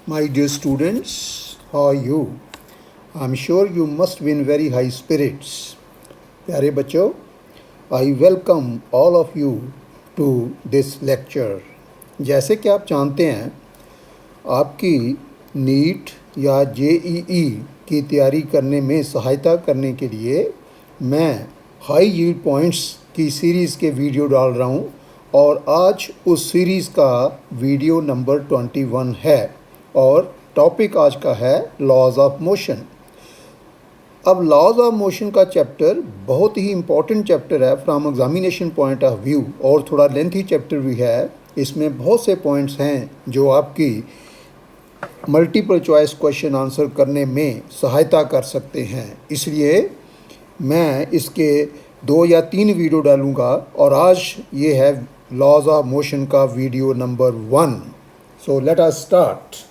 My dear students, how are you? I'm sure you must be in very high spirits. प्यारे बच्चों, I welcome all of you to this lecture. जैसे कि आप जानते हैं, आपकी नीट या जेईई की तैयारी करने में सहायता करने के लिए मैं हाई यील्ड पॉइंट्स की सीरीज़ के वीडियो डाल रहा हूँ और आज उस सीरीज़ का वीडियो नंबर 21 है और टॉपिक आज का है लॉज ऑफ मोशन। अब लॉज ऑफ मोशन का चैप्टर बहुत ही इम्पॉर्टेंट चैप्टर है from examination point of view और थोड़ा लेंथी चैप्टर भी है। इसमें बहुत से पॉइंट्स हैं जो आपकी मल्टीपल चॉइस क्वेश्चन आंसर करने में सहायता कर सकते हैं। इसलिए मैं इसके 2 या 3 वीडियो डालूँगा और आज ये है लॉज ऑफ मोशन का video number 1। So let us start.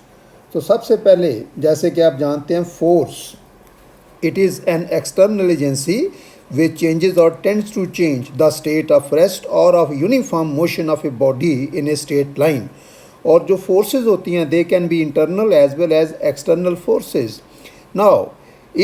तो सबसे पहले जैसे कि आप जानते हैं, force it is an external agency which changes or tends to change the state of rest or of uniform motion of a body in a straight line. और जो forces होती हैं they can be internal as well as external forces. Now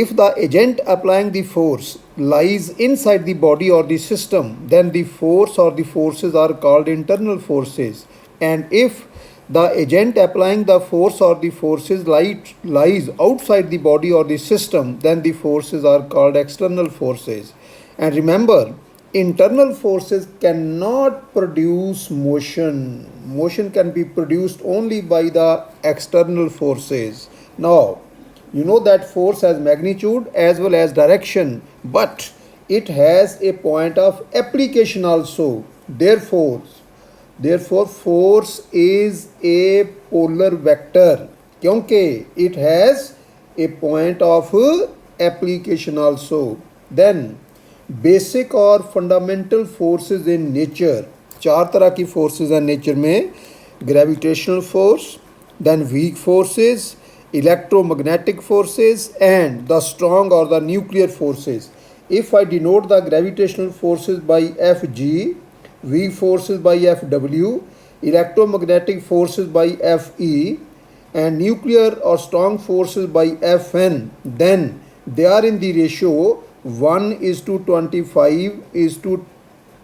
if the agent applying the force lies inside the body or the system, then the force or the forces are called internal forces, and if the agent applying the force or the forces lies outside the body or the system, then the forces are called external forces. And remember, internal forces cannot produce motion. Motion can be produced only by the external forces. Now, you know that force has magnitude as well as direction, but it has a point of application also. Therefore force is a polar vector क्योंकि it has a point of application also. Then basic और fundamental forces in nature, 4 तरह की forces हैं nature में: gravitational force, then weak forces, electromagnetic forces, and the strong or the nuclear forces. If I denote the gravitational forces by Fg, weak forces by Fw, electromagnetic forces by Fe, and nuclear or strong forces by Fn, then they are in the ratio 1:25 is to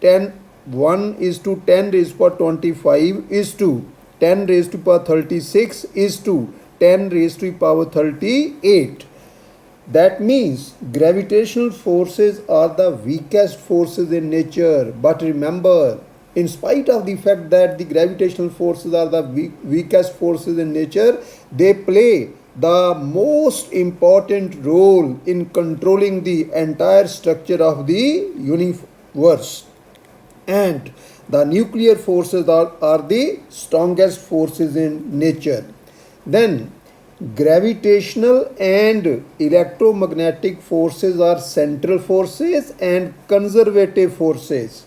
10, 1:10 raised to power 25 is to 10 raised to power 36 is to 10 raised to power 38. That means gravitational forces are the weakest forces in nature. But remember, in spite of the fact that the gravitational forces are the weakest forces in nature, they play the most important role in controlling the entire structure of the universe. And the nuclear forces are the strongest forces in nature. Then gravitational and electromagnetic forces are central forces and conservative forces.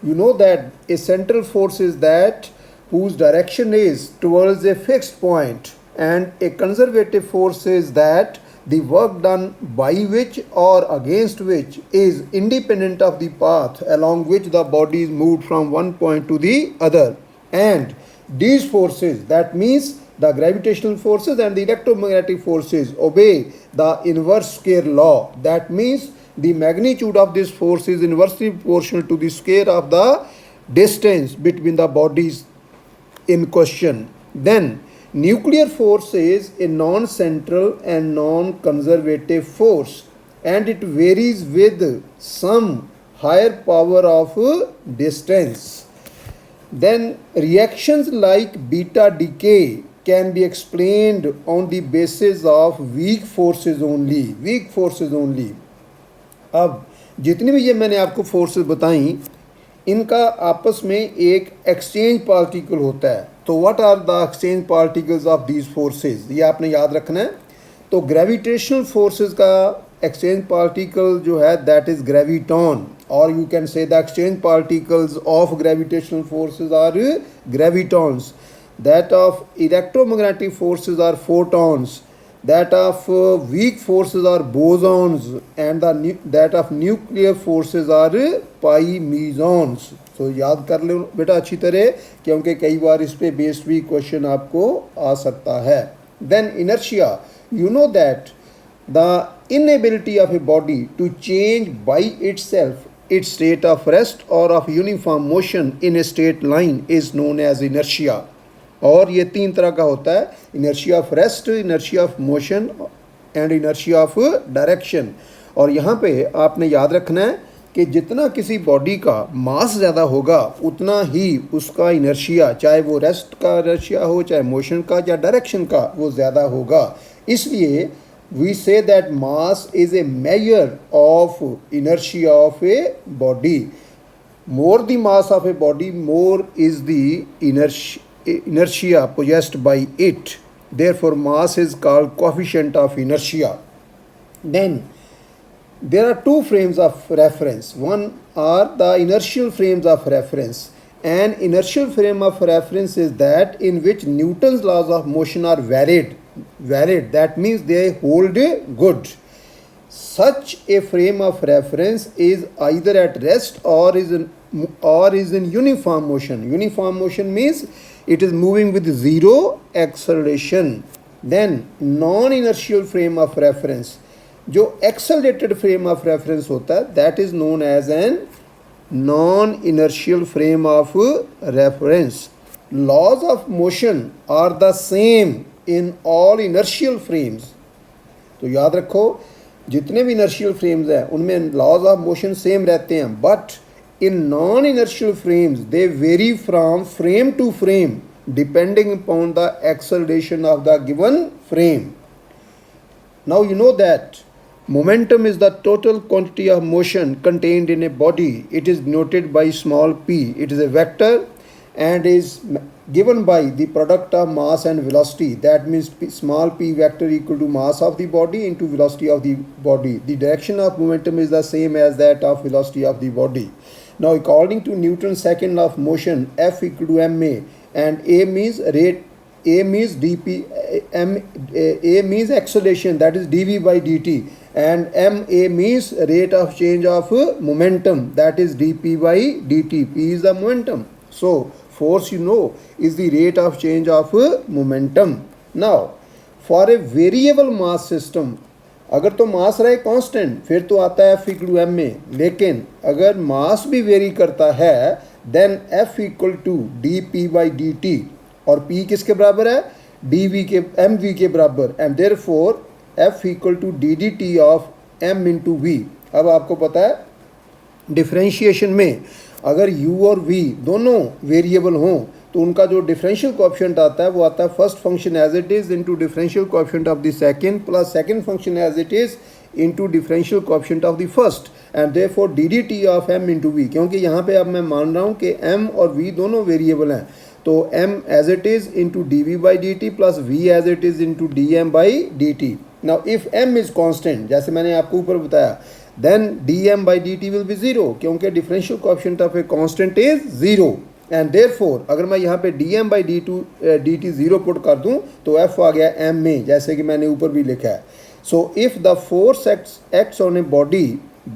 You know that a central force is that whose direction is towards a fixed point, and a conservative force is that the work done by which or against which is independent of the path along which the body is moved from one point to the other. And these forces, that means the gravitational forces and the electromagnetic forces, obey the inverse square law. That means the magnitude of this force is inversely proportional to the square of the distance between the bodies in question. Then nuclear force is a non-central and non-conservative force, and it varies with some higher power of distance. Then reactions like beta decay can be explained on the basis of weak forces only. अब जितनी भी ये मैंने आपको forces बताई, इनका आपस में एक एक्सचेंज पार्टिकल होता है। तो what are the exchange particles of these forces, ये आपने याद रखना है। तो ग्रेविटेशनल फोर्सेस का एक्सचेंज पार्टिकल जो है दैट इज ग्रेविटॉन, और you can say the exchange particles of gravitational forces are gravitons. That of electromagnetic forces are photons, that of weak forces are bosons, and that of nuclear forces are pi mesons. So याद कर लो बेटा अच्छी तरह, क्योंकि कई बार इस पे based भी क्वेश्चन आपको आ सकता है. Then inertia, you know that the inability of a body to change by itself its state of rest or of uniform motion in a straight line is known as inertia. और ये तीन तरह का होता है, inertia of rest, inertia of motion and inertia of direction. और यहाँ पे आपने याद रखना है कि जितना किसी बॉडी का मास ज़्यादा होगा उतना ही उसका इनर्शिया, चाहे वो रेस्ट का इनर्शिया हो चाहे मोशन का या डायरेक्शन का, वो ज़्यादा होगा. इसलिए we say that mass is a measure of inertia of a body. More the mass of a body, more is the inertia possessed by it. Therefore, mass is called coefficient of inertia. Then, there are two frames of reference. One are the inertial frames of reference. An inertial frame of reference is that in which Newton's laws of motion are valid. That means they hold good. Such a frame of reference is either at rest or is in uniform motion. Uniform motion means it is moving with zero acceleration. Then non-inertial frame of reference, जो accelerated frame of reference होता है, that is known as an non-inertial frame of reference. Laws of motion are the same in all inertial frames. तो याद रखो जितने भी inertial frames हैं उनमें laws of motion same रहते हैं, but in non-inertial frames they vary from frame to frame depending upon the acceleration of the given frame. Now you know that momentum is the total quantity of motion contained in a body. It is denoted by small p. It is a vector and is given by the product of mass and velocity. That means small p vector equal to mass of the body into velocity of the body. The direction of momentum is the same as that of velocity of the body. Now according to Newton's second law of motion, F equal to ma, and a means rate, a means dp, a means acceleration, that is dv by dt, and ma means rate of change of momentum, that is dp by dt. P is the momentum. So force, you know, is the rate of change of momentum. Now for a variable mass system, अगर तो मास रहे constant फिर तो आता है F equal to m a, लेकिन अगर mass भी वेरी करता है then F equal to d p by D t, और P किसके बराबर है, डी वी के, एम वी के बराबर, and therefore F equal to d d t of M into v. अब आपको पता है डिफ्रेंशिएशन में अगर u और v दोनों वेरिएबल हों तो उनका जो डिफरेंशियल कोएफिशिएंट आता है वो आता है first function as it is into differential coefficient of the second plus second function as it is into differential coefficient of the first, and therefore d d t of m into v. क्योंकि यहाँ पे अब मैं मान रहा हूँ कि m और v दोनों वेरिएबल हैं, तो m as it is into d we by D t plus v as it is into D M by D t. Now if m is constant, जैसे मैंने आपको ऊपर बताया, then dm by dt will be 0, क्योंकि differential coefficient of a constant is 0, and therefore अगर मैं यहाँ पे dm by dt 0 पुट कर दूँ तो f आ गया m में, जैसे कि मैंने ऊपर भी लिखा है. So if the force acts on a body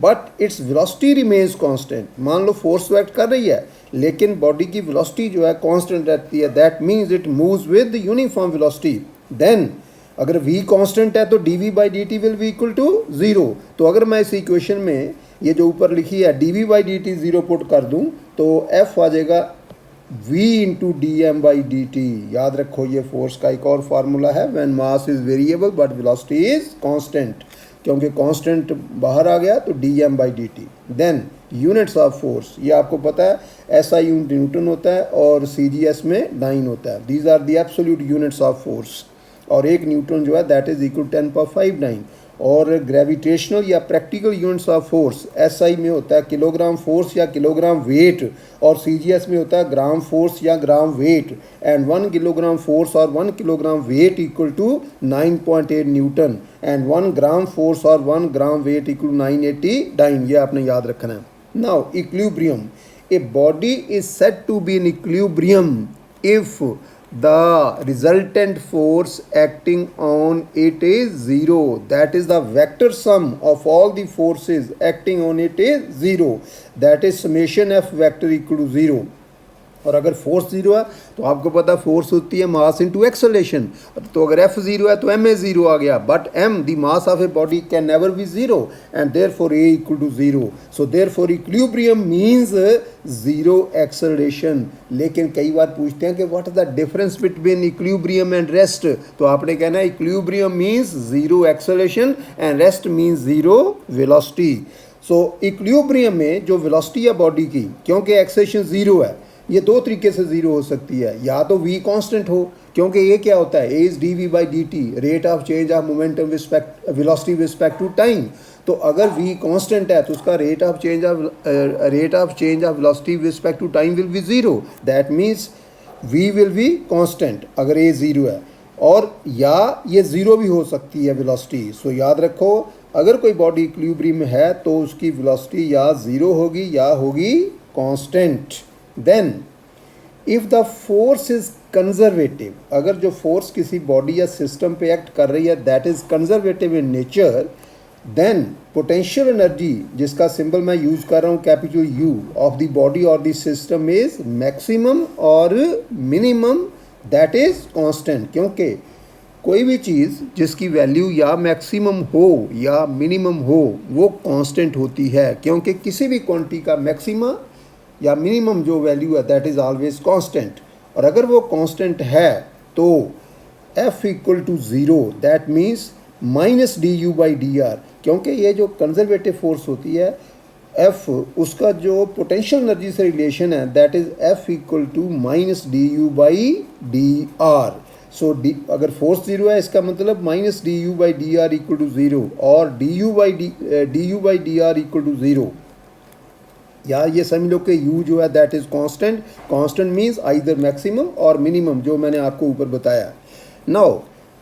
but its velocity remains constant, मान लो फोर्स तो एक्ट कर रही है लेकिन बॉडी की वेलोसिटी जो है कांस्टेंट रहती है, that means it moves with uniform velocity. Then अगर v कांस्टेंट है तो dv by D t will be equal to 0. तो अगर मैं इस इक्वेशन में ये जो ऊपर लिखी है dv by D t 0 put कर दूं तो f आ जाएगा v into D M by D t. याद रखो ये फोर्स का एक और फार्मूला है, when mass is variable but velocity is constant, क्योंकि कांस्टेंट बाहर आ गया तो d M by D t. Then units of force, ये आपको पता है SI यूनिट न्यूटन होता है और CGS में डाइन होता है. These are the absolute units of force, और एक न्यूटन जो है दैट इज इक्वल 10^5 9. और ग्रेविटेशनल या practical units of force SI में होता है किलोग्राम फोर्स या किलोग्राम वेट, और CGS में होता है ग्राम फोर्स या gram weight, and 1 kilogram force और 1 kilogram weight equal to 9.8 newton, and 1 gram force और 1 ग्राम वेट इक्वल 980 डाइन. ये आपने याद रखना है. Now equilibrium, a body is said to be in equilibrium if the resultant force acting on it is 0, that is the vector sum of all the forces acting on it is 0, that is summation f vector equal to 0. और अगर force zero है तो आपको पता force होती है mass into acceleration, तो अगर एफ ज़ीरो है तो एम ए ज़ीरो आ गया, but m the mass of a body can never be zero and therefore a equal to zero, so therefore equilibrium means zero acceleration. लेकिन कई बार पूछते हैं कि what is the difference between equilibrium and rest, तो आपने कहना है equilibrium means zero acceleration and rest means zero velocity. So equilibrium में जो वेलोसिटी है बॉडी की, क्योंकि एक्सेलरेशन ज़ीरो है, ये दो तरीके से ज़ीरो हो सकती है, या तो v कांस्टेंट हो, क्योंकि ये क्या होता है, a is D we by D T, rate of change of momentum with respect velocity with respect to time. तो अगर v कांस्टेंट है तो उसका rate of change of velocity with respect to time will be zero, that means v will be constant अगर a zero है, और या ये ज़ीरो भी हो सकती है वेलोसिटी। सो याद रखो, अगर कोई बॉडी इक्विलिब्रियम में है तो उसकी वेलोसिटी या ज़ीरो होगी या होगी constant. Then if the force is conservative, अगर जो फोर्स किसी बॉडी या सिस्टम पे एक्ट कर रही है that is conservative in nature, then potential energy, जिसका सिंबल मैं यूज़ कर रहा हूँ capital U, of the body और द सिस्टम इज़ मैक्सिमम और मिनिमम दैट इज़ कांस्टेंट। क्योंकि कोई भी चीज़ जिसकी वैल्यू या मैक्सिमम हो या मिनिमम हो वो कांस्टेंट होती है, क्योंकि किसी भी क्वांटिटी का मैक्सिमा या मिनिमम जो वैल्यू है दैट इज़ ऑलवेज कांस्टेंट। और अगर वो कांस्टेंट है तो F equal to zero, that means minus D U by D r, क्योंकि ये जो कंजर्वेटिव फोर्स होती है F, उसका जो पोटेंशियल एनर्जी से रिलेशन है that is F equal to minus D U by D R. So D, अगर फोर्स ज़ीरो है इसका मतलब minus D U by D R equal to zero, और D U by D R equal to zero, या ये समझ लो कि u जो है that is constant. Constant means either maximum और मिनिमम, जो मैंने आपको ऊपर बताया। Now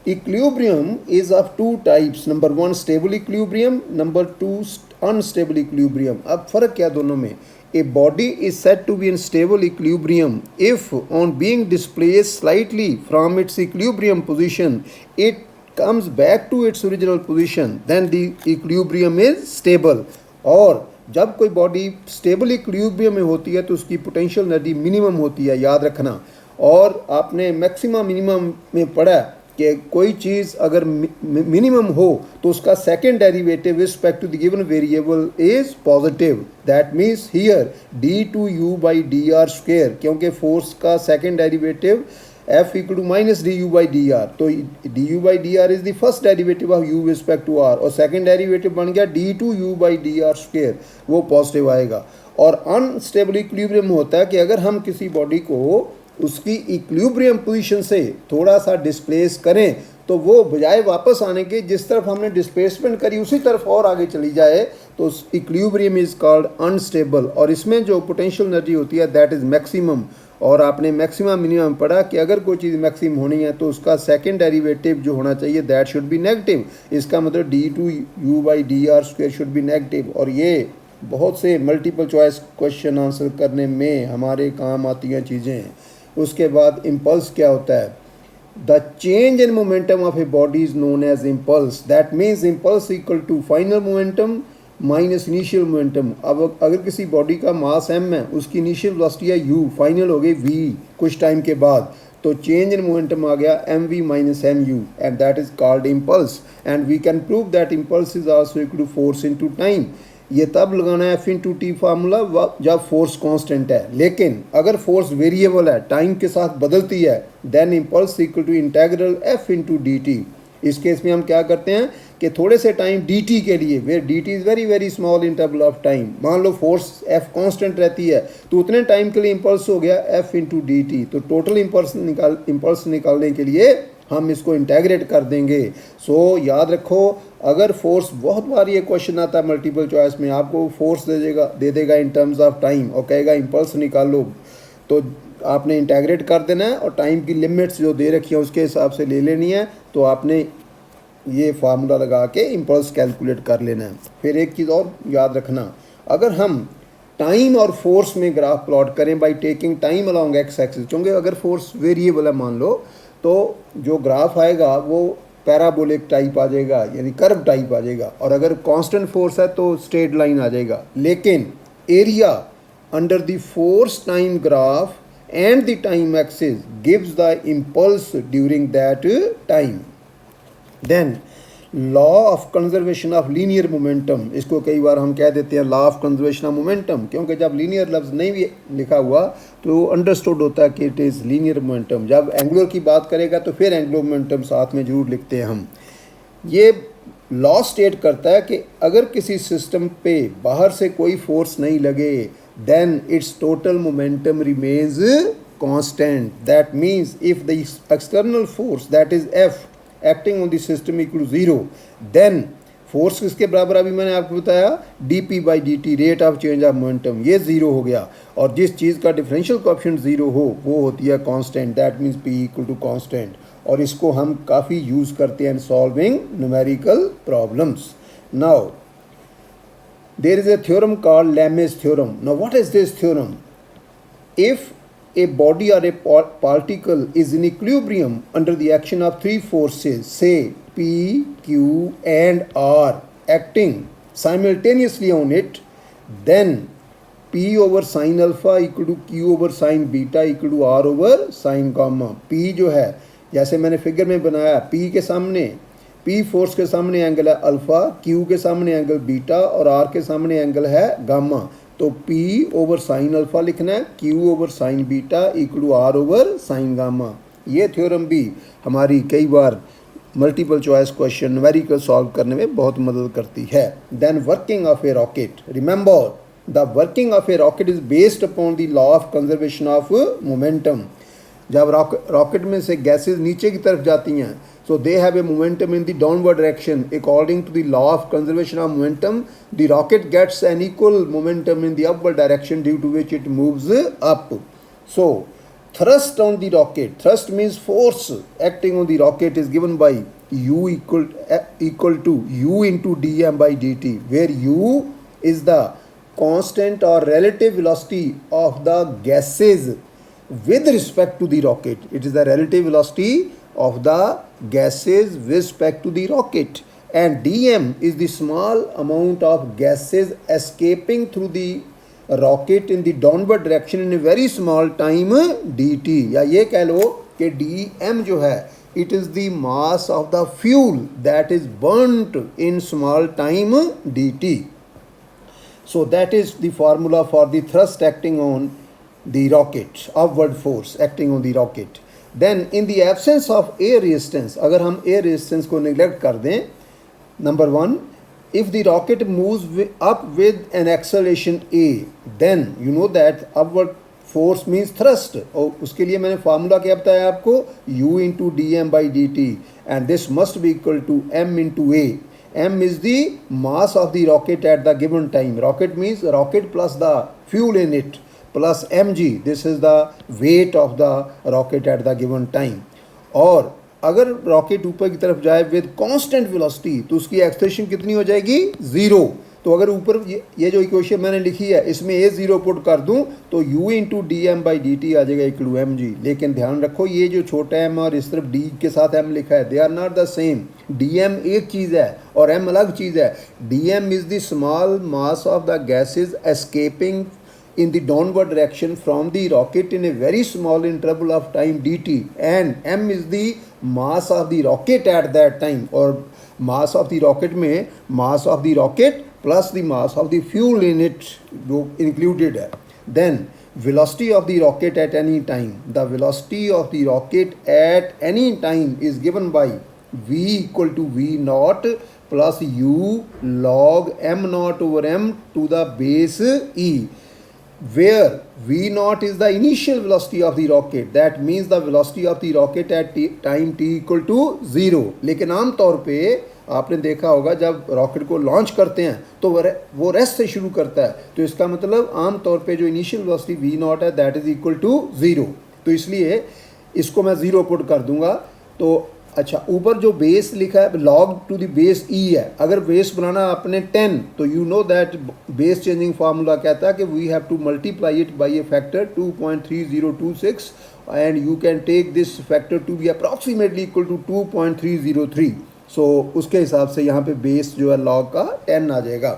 equilibrium is of two types, number one stable equilibrium, number two unstable equilibrium. अब फ़र्क क्या दोनों में? A body is said to be in stable equilibrium if on being displaced slightly from its equilibrium position it comes back to its original position, then the equilibrium is stable। और जब कोई body stable equilibrium में होती है तो उसकी potential energy minimum होती है, याद रखना। और आपने मैक्सिमम मिनिमम में पढ़ा कि कोई चीज़ अगर मिनिमम हो तो उसका second derivative respect to the given variable is positive, that means here D two U by D R square, क्योंकि फोर्स का second derivative F equal to minus D U by D R, तो D U by D R is the first derivative of U respect to R, और second derivative बन गया D two U by D R square, वो positive आएगा। और unstable equilibrium होता है कि अगर हम किसी बॉडी को उसकी इक्विलिब्रियम पोजीशन से थोड़ा सा डिस्प्लेस करें तो वो बजाय वापस आने के जिस तरफ हमने डिस्प्लेसमेंट करी उसी तरफ और आगे चली जाए, तो इक्विलिब्रियम इज़ कॉल्ड अनस्टेबल। और इसमें जो पोटेंशियल एनर्जी होती है दैट इज़ मैक्सिमम। और आपने मैक्सिमम मिनिमम पढ़ा कि अगर कोई चीज़ मैक्सिमम होनी है तो उसका सेकंड डेरिवेटिव जो होना चाहिए दैट शुड बी नेगेटिव, इसका मतलब d two U by D R square should be negative. और ये बहुत से मल्टीपल चॉइस क्वेश्चन आंसर करने में हमारे काम आती हैं चीज़ें। उसके बाद इम्पल्स क्या होता है? The change in momentum of a body is known as impulse, that means impulse equal to final momentum minus initial momentum. अब अगर किसी बॉडी का मास m है, उसकी इनिशियल वेलोसिटी है u, फाइनल हो गई v कुछ टाइम के बाद, तो चेंज इन मोमेंटम आ गया mv minus mu, and that is called impulse. And we can prove that impulse is also equal to force into time. ये तब लगाना है F इंटू टी फार्मूला जब फोर्स कांस्टेंट है, लेकिन अगर फोर्स वेरिएबल है, टाइम के साथ बदलती है, then impulse equal to integral F into d t. इस केस में हम क्या करते हैं कि थोड़े से टाइम dt के लिए, where dt is very very small interval of time, मान लो फोर्स F कांस्टेंट रहती है तो उतने टाइम के लिए इम्पल्स हो गया F इंटू डी टी, तो टोटल इम्पल्स निकालने के लिए हम इसको इंटेग्रेट कर देंगे। सो याद रखो, अगर फोर्स, बहुत बार ये क्वेश्चन आता है मल्टीपल चॉइस में, आपको फोर्स दे देगा इन टर्म्स ऑफ टाइम और कहेगा इम्पल्स निकालो, तो आपने इंटेग्रेट कर देना है और टाइम की लिमिट्स जो दे रखी है उसके हिसाब से ले लेनी है। तो आपने ये फार्मूला लगा के इम्पल्स कैलकुलेट कर लेना है। फिर एक चीज़ और याद रखना, अगर हम टाइम और फोर्स में ग्राफ प्लॉट करें by taking time along x axis, क्योंकि अगर फोर्स वेरिएबल है मान लो, तो जो ग्राफ आएगा वो पैराबोलिक टाइप आ जाएगा, यानी कर्व टाइप आ जाएगा, और अगर कांस्टेंट फोर्स है तो स्ट्रेट लाइन आ जाएगा। लेकिन area under the force time graph and the time axis gives the impulse during that time. Then law of conservation of linear momentum, इसको कई बार हम कह देते हैं law of conservation of momentum, क्योंकि जब लीनियर लफ्ज़ नहीं भी लिखा हुआ तो अंडरस्टूड होता है कि इट इज़ लीनियर मोमेंटम। जब एंगुलर की बात करेगा तो फिर एंगुलर मोमेंटम साथ में जरूर लिखते हैं हम। ये लॉ स्टेट करता है कि अगर किसी सिस्टम पे बाहर से कोई फोर्स नहीं लगे then its total momentum remains constant. That means if the external force that is F acting on the system equal to zero, then force किसके बराबर, अभी मैंने आपको बताया d p by D T, rate of change of momentum, ये zero हो गया। और जिस चीज़ का डिफरेंशियल कोएफिशिएंट ज़ीरो हो वो होती है constant, that means P equal to constant. और इसको हम काफ़ी यूज़ करते हैं in solving numerical problems. Now there is a theorem called Lami's theorem. Now what is this theorem? If a body or a particle is in equilibrium under the action of three forces, say P, Q and R acting simultaneously on it, then P over sin alpha equal to Q over sin beta equal to R over sin gamma। P जो है जैसे मैंने figure में बनाया, P के सामने P force के सामने एंगल है अल्फ़ा, Q के सामने एंगल बीटा और R के सामने एंगल है गामा। तो P ओवर साइन अल्फ़ा लिखना है, Q over sine beta equal to R over sine gamma. ये थ्योरम भी हमारी कई बार multiple choice question numerical solve करने में बहुत मदद करती है। Then working of a rocket, remember the working of a rocket is based upon the law of conservation of momentum. जब रॉकेट में से गैसेज नीचे की तरफ जाती हैं so they have a momentum in the downward direction. According to the law of conservation of momentum, the rocket gets an equal momentum in the upward direction due to which it moves up. So thrust on the rocket, thrust means force acting on the rocket, is given by u equal to u into dm by dt, where u is the constant or relative velocity of the gases with respect to the rocket. It is the relative velocity of the gases with respect to the rocket, and dm is the small amount of gases escaping through the rocket in the downward direction in a very small time dt। या ये कह लो कि dm जो है it is the mass of the fuel that is burnt in small time dt। So that is the formula for the thrust acting on the rocket, upward force acting on the rocket। Then in the absence of air resistance, अगर हम air resistance को neglect कर दें, number one, if the rocket moves up with an acceleration a, then you know that upward force means thrust. और उसके लिए मैंने formula क्या बताया आपको, u into D M by D t, and this must be equal to m into a. m is the mass of the rocket at the given time. Rocket means rocket plus the fuel in it, plus mg, this is the weight of the rocket at the given time। और अगर rocket ऊपर की तरफ जाए with constant velocity तो उसकी acceleration कितनी हो जाएगी, ज़ीरो। तो अगर ऊपर ये जो इक्वेशन मैंने लिखी है इसमें ए ज़ीरो पुट कर दूं तो u into D M by D T आ जाएगा इक्वल टू एम जी। लेकिन ध्यान रखो ये जो छोटा m और इस तरफ d के साथ m लिखा है, they are not the same. dm एक चीज़ है और m अलग चीज़ है। dm is the small mass of the gases escaping in the downward direction from the rocket in a very small interval of time dt, and m is the mass of the rocket at that time, और mass of the rocket में mass of the rocket plus the mass of the fuel in it जो included है। then velocity of the rocket at any time, the velocity of the rocket at any time is given by v equal to v naught plus u log m naught over m to the base e, where v naught is the initial velocity of the rocket, that means the velocity of the rocket at time t equal to 0। लेकिन आम तौर पे आपने देखा होगा जब rocket को launch करते हैं तो वो रेस्ट से शुरू करता है, तो इसका मतलब आम तौर पे जो इनिशियल वेलोसिटी v नॉट है दैट इज इक्वल टू 0। तो इसलिए इसको मैं 0 पुट कर दूंगा। तो अच्छा, ऊपर जो बेस लिखा है log to the base e है, अगर बेस बनाना आपने 10 तो you know that base changing formula कहता है कि we have to multiply it by a factor 2.3026 and you can take this factor to be approximately equal to 2.303। सो उसके हिसाब से यहाँ पे बेस जो है लॉग का 10 आ जाएगा।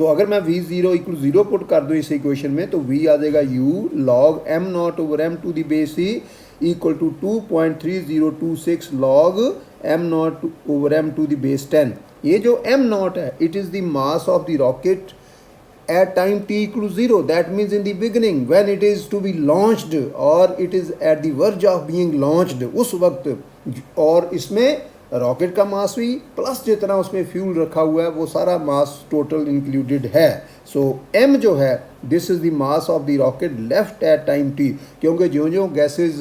तो अगर मैं v zero equal zero put कर दूँ इस इक्वेशन में तो वी आ जाएगा u log m naught over m to the base e equal to 2.3026 log m naught over m to the base 10। ये जो एम नॉट है it is the mass of the rocket at time t equal to 0, that means in the beginning when it is to be launched or it is at the verge of being launched उस वक्त। और इसमें rocket का मास भी plus जितना उसमें fuel रखा हुआ है वो सारा मास टोटल इंक्लूडेड है। सो m जो है this is the mass of the rocket left at time t, क्योंकि जो गैसेज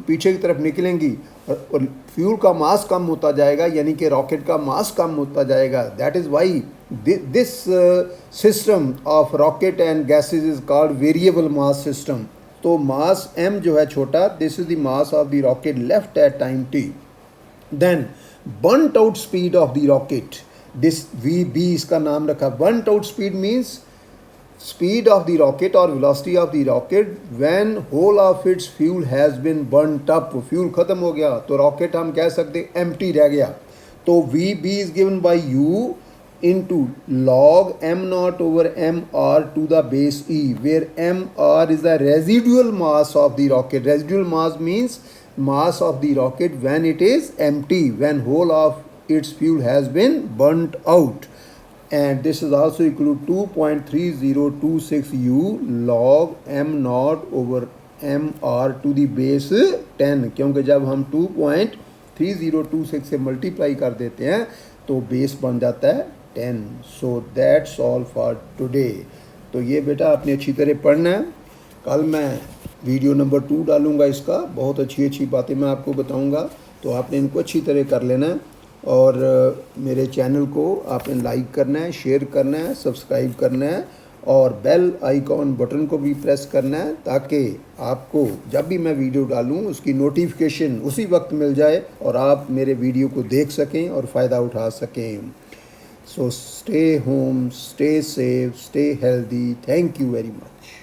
पीछे की तरफ निकलेंगी और फ्यूल का मास कम होता जाएगा, यानी कि रॉकेट का मास कम होता जाएगा। That is why this system of rocket and gases is called variable mass system. तो मास m जो है छोटा, this is the mass of the rocket left at time t। Then burnt out speed of the rocket, this v b इसका नाम रखा। Burnt out speed means speed of the rocket or velocity of the rocket when whole of its fuel has been burnt up। Fuel ख़त्म हो गया तो rocket हम कह सकते एम्प्टी रह गया। तो v b is given by u into log m naught over m r to the base e, where m r is the residual mass of the rocket। Residual mass means mass of the rocket when it is empty, when whole of its fuel has been burnt out। And this is also equal to 2.3026 u log m naught over m r to the base 10, क्योंकि जब हम 2.3026 से multiply कर देते हैं तो base बन जाता है 10। So that's all for today. तो ये बेटा आपने अच्छी तरह पढ़ना है। कल मैं वीडियो नंबर 2 डालूँगा, इसका बहुत अच्छी बातें मैं आपको बताऊँगा, तो आपने इनको अच्छी तरह कर लेना है। और मेरे चैनल को आपने लाइक करना है, शेयर करना है, सब्सक्राइब करना है और बेल आइकॉन बटन को भी प्रेस करना है, ताकि आपको जब भी मैं वीडियो डालूं उसकी नोटिफिकेशन उसी वक्त मिल जाए और आप मेरे वीडियो को देख सकें और फ़ायदा उठा सकें। So stay home, stay safe, stay healthy. Thank you very much.